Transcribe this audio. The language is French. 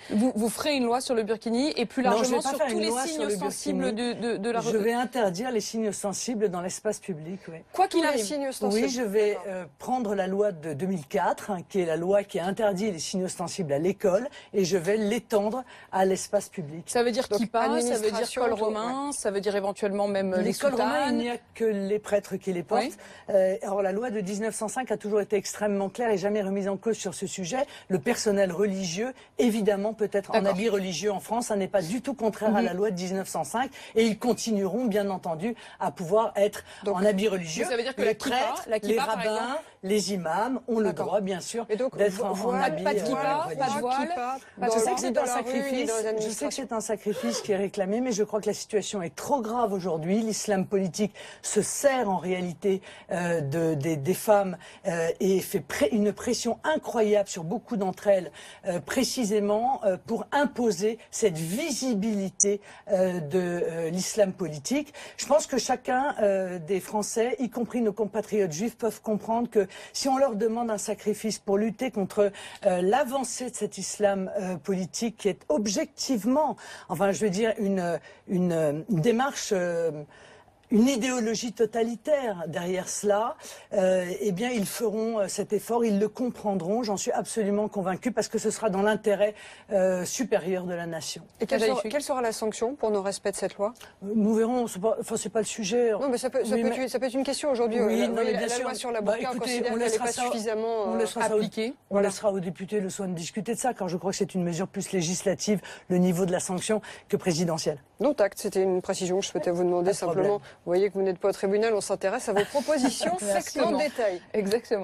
Vous ferez une loi sur le burkini et plus largement sur tous les signes ostensibles de la... Je vais interdire les signes ostensibles dans l'espace public, oui. Quoi qu'il arrive. Oui, je vais prendre la loi de 2004, qui est la loi qui a interdit les signes ostensibles à l'école, et je vais l'étendre à l'espace public. Ça veut dire kippa, ça veut dire col romain, ça veut dire éventuellement même les cols romains, il soutanes. n'y a que les prêtres qui les portent. Oui. Alors la loi de 1905 a toujours été extrêmement claire et jamais remise en cause sur ce sujet. Le personnel religieux, évidemment, peut être en habit religieux en France. Ça n'est pas du tout contraire à la loi de 1905. Et ils continueront, bien entendu, à pouvoir être en habit religieux. Ça veut dire que les la prêtres, kippa, les rabbins, les imams ont le droit, bien sûr, d'être en habit pas de kippa, pas de voile. Je sais que c'est un sacrifice. Je sais que c'est un sacrifice qui est réclamé, mais je crois que la situation est trop grave aujourd'hui. L'islam politique se sert en réalité des femmes et fait une pression incroyable sur beaucoup d'entre elles, précisément pour imposer cette visibilité de l'islam politique. Je pense que chacun des Français, y compris nos compatriotes juifs, peuvent comprendre que si on leur demande un sacrifice pour lutter contre l'avancée de cet islam politique qui est objectivement, enfin je veux dire, une démarche... une idéologie totalitaire derrière cela, eh bien ils feront cet effort, ils le comprendront, j'en suis absolument convaincue, parce que ce sera dans l'intérêt supérieur de la nation. Et quelle sera la sanction pour non-respect de cette loi? Nous verrons, c'est pas le sujet. Non, mais ça peut être une question aujourd'hui. Oui, la loi sur la burqa, on considère qu'elle n'est pas suffisamment appliquée. On laissera aux députés le soin de discuter de ça, car je crois que c'est une mesure plus législative, le niveau de la sanction, que présidentielle. Non, tact, c'était une précision que je souhaitais vous demander simplement. Vous voyez que vous n'êtes pas au tribunal, on s'intéresse à vos propositions en détail. Exactement.